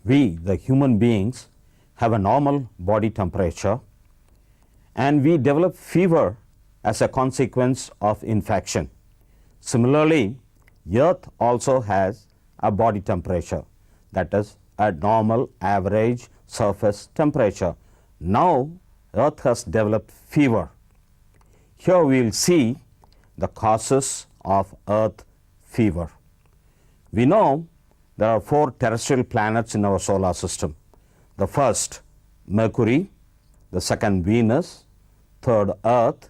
we, the human beings, have a normal body temperature and we develop fever as a consequence of infection. Similarly, Earth also has a body temperature, that is a normal average surface temperature. Now, Earth has developed fever. Here we will see the causes of Earth fever. We know there are 4 terrestrial planets in our solar system. The first, Mercury, the second, Venus, third, Earth,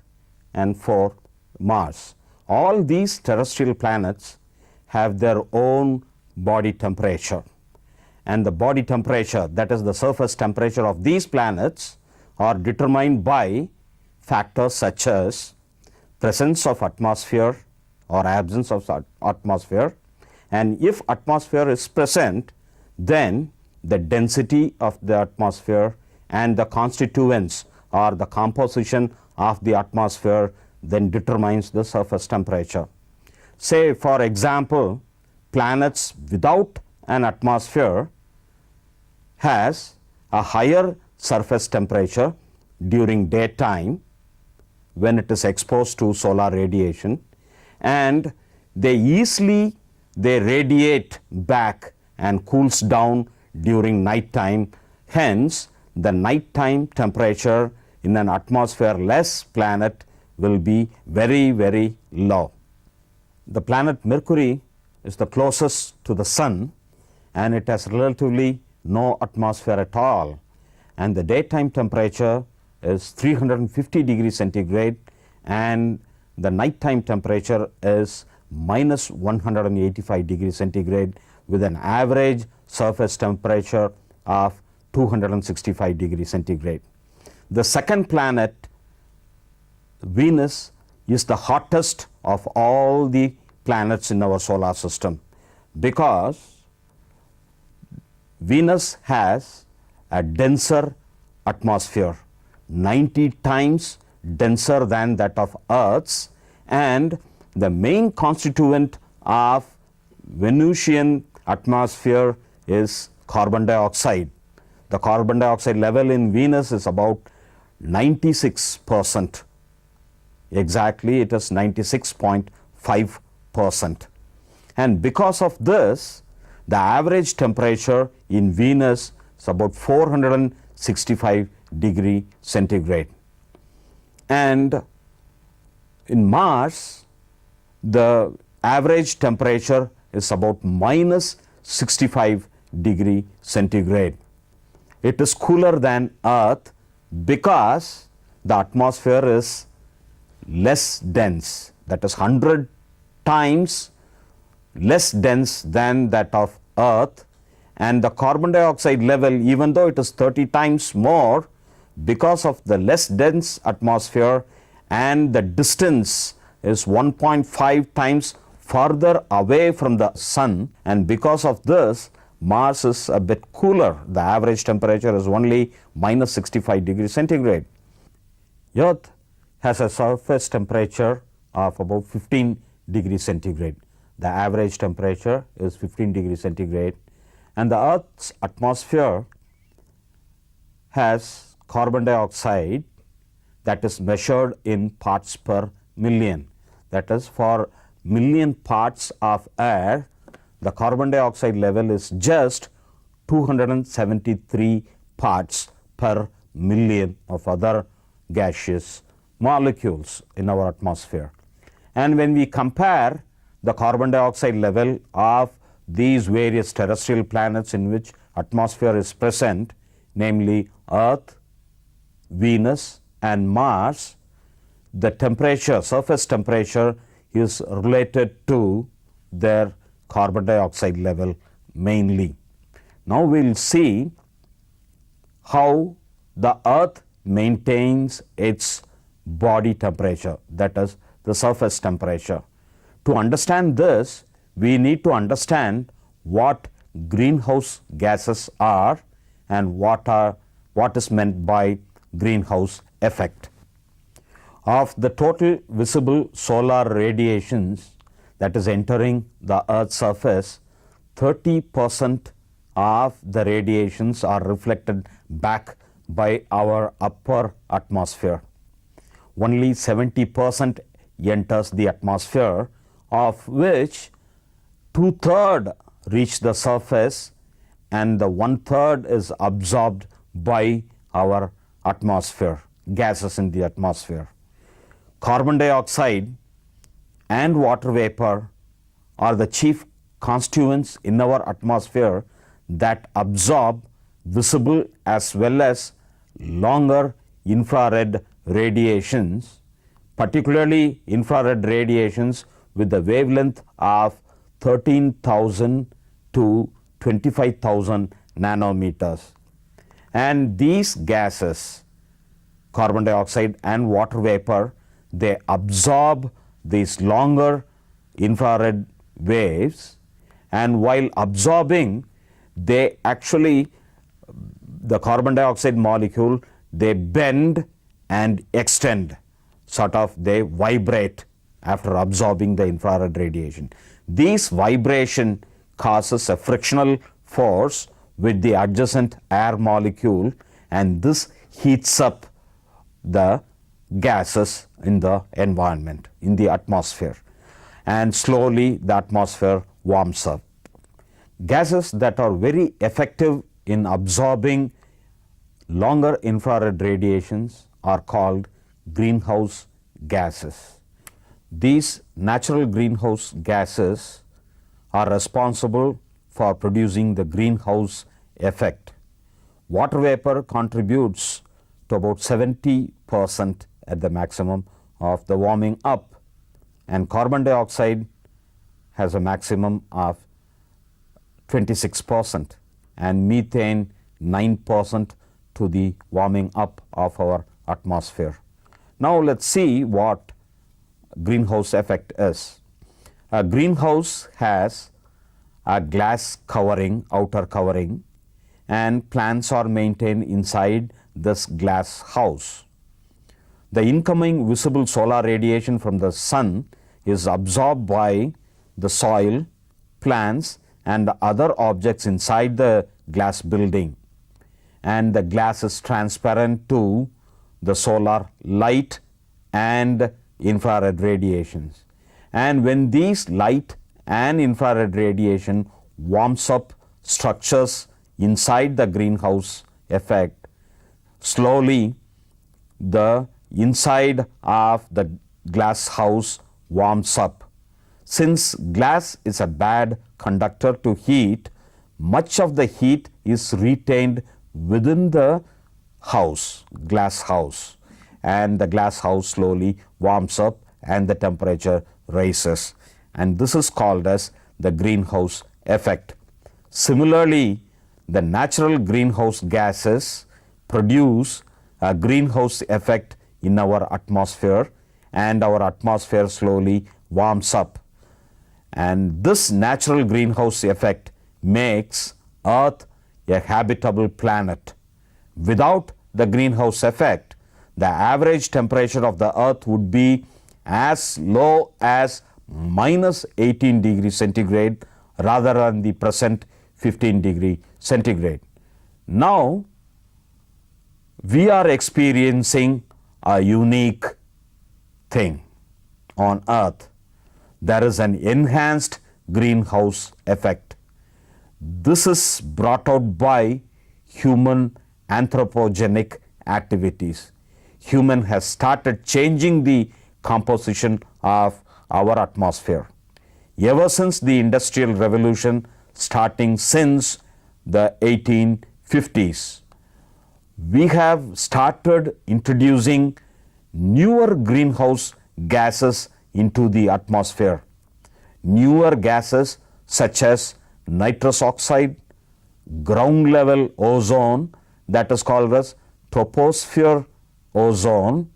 and fourth, Mars. All these terrestrial planets have their own body temperature, and the body temperature, that is the surface temperature of these planets, are determined by factors such as presence of atmosphere or absence of atmosphere, and if atmosphere is present, then the density of the atmosphere and the constituents or the composition of the atmosphere then determines the surface temperature. Say for example, planets without an atmosphere has a higher surface temperature during daytime when it is exposed to solar radiation, and they radiate back and cools down during night time. Hence, the nighttime temperature in an atmosphere-less planet will be very, very low. The planet Mercury is the closest to the Sun, and it has relatively no atmosphere at all, and the daytime temperature is 350 degrees centigrade and the nighttime temperature is minus 185 degrees centigrade with an average surface temperature of 265 degrees centigrade. The second planet, Venus, is the hottest of all the planets in our solar system because Venus has a denser atmosphere, 90 times denser than that of Earth's, and the main constituent of Venusian atmosphere is carbon dioxide. The carbon dioxide level in Venus is about 96%. Exactly, it is 96.5%. And because of this, the average temperature in Venus is about 465 degree centigrade. And in Mars, the average temperature is about minus 65 degree centigrade. It is cooler than Earth because the atmosphere is less dense, that is 100 times less dense than that of Earth, and the carbon dioxide level, even though it is 30 times more, because of the less dense atmosphere and the distance is 1.5 times further away from the Sun, and because of this Mars is a bit cooler. The average temperature is only minus 65 degrees centigrade. Earth has a surface temperature of about 15 degrees centigrade. The average temperature is 15 degrees centigrade, and the Earth's atmosphere has carbon dioxide that is measured in parts per million. That is, for million parts of air, the carbon dioxide level is just 273 parts per million of other gaseous molecules in our atmosphere. And when we compare the carbon dioxide level of these various terrestrial planets in which atmosphere is present, namely Earth, Venus and Mars, the temperature, surface temperature, is related to their carbon dioxide level mainly. Now we will see how the Earth maintains its body temperature, that is the surface temperature. To understand this, we need to understand what greenhouse gases are and what is meant by greenhouse effect. Of the total visible solar radiations that is entering the Earth's surface, 30% of the radiations are reflected back by our upper atmosphere. Only 70% enters the atmosphere, of which 2/3 reach the surface and the 1/3 is absorbed by our atmosphere, gases in the atmosphere. Carbon dioxide and water vapor are the chief constituents in our atmosphere that absorb visible as well as longer infrared radiations, particularly infrared radiations with the wavelength of 13,000 to 25,000 nanometers. And these gases, carbon dioxide and water vapor, they absorb these longer infrared waves, and while absorbing, they actually, the carbon dioxide molecule, they bend and extend, sort of they vibrate after absorbing the infrared radiation. This vibration causes a frictional force with the adjacent air molecule, and this heats up the gases in the environment, in the atmosphere, and slowly the atmosphere warms up. Gases that are very effective in absorbing longer infrared radiations are called greenhouse gases. These natural greenhouse gases are responsible for producing the greenhouse effect. Water vapor contributes to about 70% at the maximum of the warming up, and carbon dioxide has a maximum of 26% and methane 9% to the warming up of our atmosphere. Now let's see what greenhouse effect is. A greenhouse has a glass covering, outer covering, and plants are maintained inside this glass house. The incoming visible solar radiation from the sun is absorbed by the soil, plants, and other objects inside the glass building, and the glass is transparent to the solar light and infrared radiations. And when these light and infrared radiation warms up structures inside the greenhouse effect, slowly the inside of the glass house warms up. Since glass is a bad conductor to heat, much of the heat is retained within the house, glass house, and the glass house slowly warms up and the temperature rises, and this is called as the greenhouse effect. Similarly, the natural greenhouse gases produce a greenhouse effect in our atmosphere, and our atmosphere slowly warms up, and this natural greenhouse effect makes Earth a habitable planet. Without the greenhouse effect, the average temperature of the Earth would be as low as -18 degrees centigrade rather than the present 15 degree centigrade. Now we are experiencing a unique thing on Earth. There is an enhanced greenhouse effect. This is brought out by human anthropogenic activities. Human has started changing the composition of our atmosphere. Ever since the Industrial Revolution, starting since the 1850s, we have started introducing newer greenhouse gases into the atmosphere. Newer gases such as nitrous oxide, ground level ozone, that is called as troposphere ozone,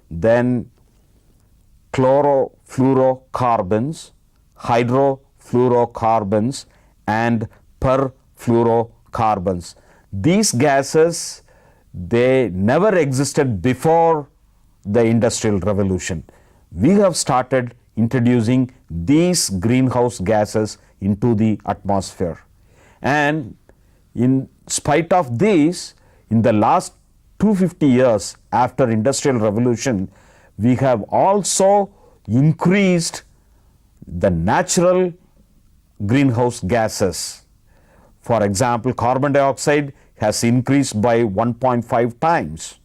then chlorofluorocarbons, hydrofluorocarbons, and perfluorocarbons. These gases, they never existed before the Industrial Revolution. We have started introducing these greenhouse gases into the atmosphere, and In spite of this, in the last 250 years after Industrial Revolution, we have also increased the natural greenhouse gases. For example, carbon dioxide has increased by 1.5 times.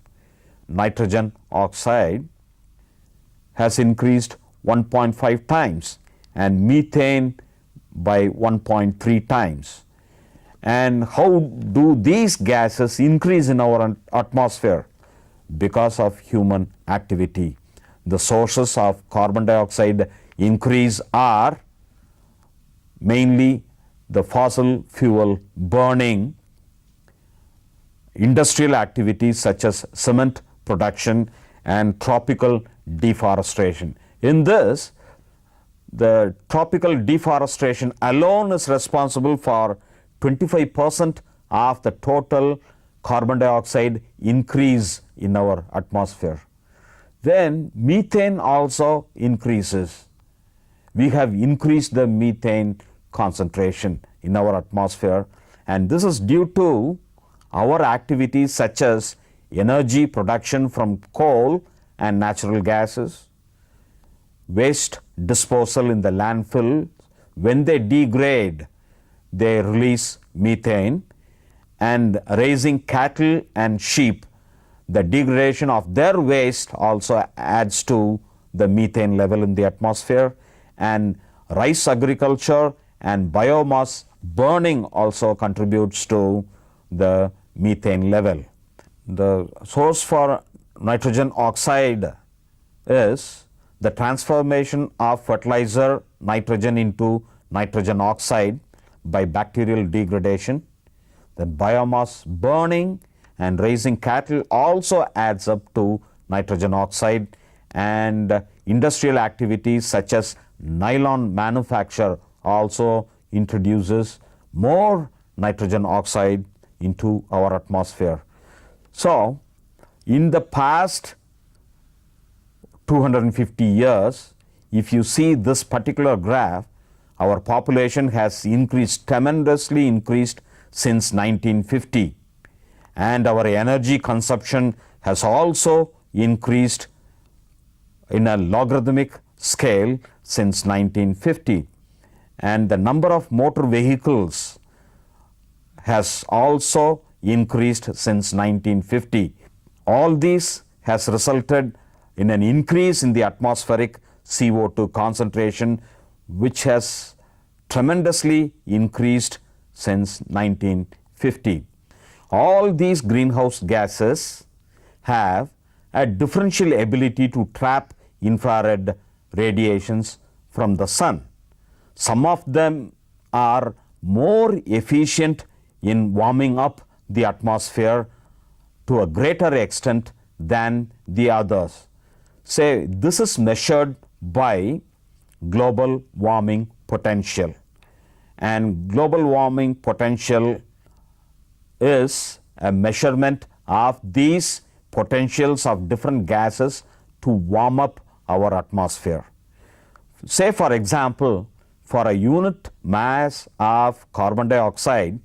Nitrogen oxide has increased 1.5 times and methane by 1.3 times. And how do these gases increase in our atmosphere? Because of human activity. The sources of carbon dioxide increase are mainly the fossil fuel burning, industrial activities such as cement production and tropical deforestation. In this, the tropical deforestation alone is responsible for 25% of the total carbon dioxide increase in our atmosphere. Then methane also increases. We have increased the methane concentration in our atmosphere, and this is due to our activities such as energy production from coal and natural gases, waste disposal in the landfill. When they degrade, they release methane, and raising cattle and sheep, the degradation of their waste also adds to the methane level in the atmosphere, and rice agriculture and biomass burning also contributes to the methane level. The source for nitrogen oxide is the transformation of fertilizer nitrogen into nitrogen oxide by bacterial degradation. The biomass burning and raising cattle also adds up to nitrogen oxide, and industrial activities such as nylon manufacture also introduces more nitrogen oxide into our atmosphere. So, in the past 250 years, if you see this particular graph, our population has increased, tremendously increased since 1950, and our energy consumption has also increased in a logarithmic scale since 1950, and the number of motor vehicles has also increased since 1950. All this has resulted in an increase in the atmospheric CO2 concentration, which has tremendously increased since 1950. All these greenhouse gases have a differential ability to trap infrared radiations from the sun. Some of them are more efficient in warming up the atmosphere to a greater extent than the others. Say, this is measured by global warming potential, and global warming potential is a measurement of these potentials of different gases to warm up our atmosphere. Say, for example, for a unit mass of carbon dioxide,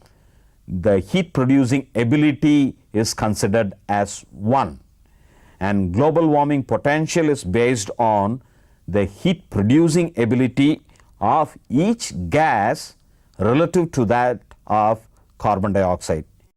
the heat producing ability is considered as 1, and global warming potential is based on the heat producing ability of each gas relative to that of carbon dioxide.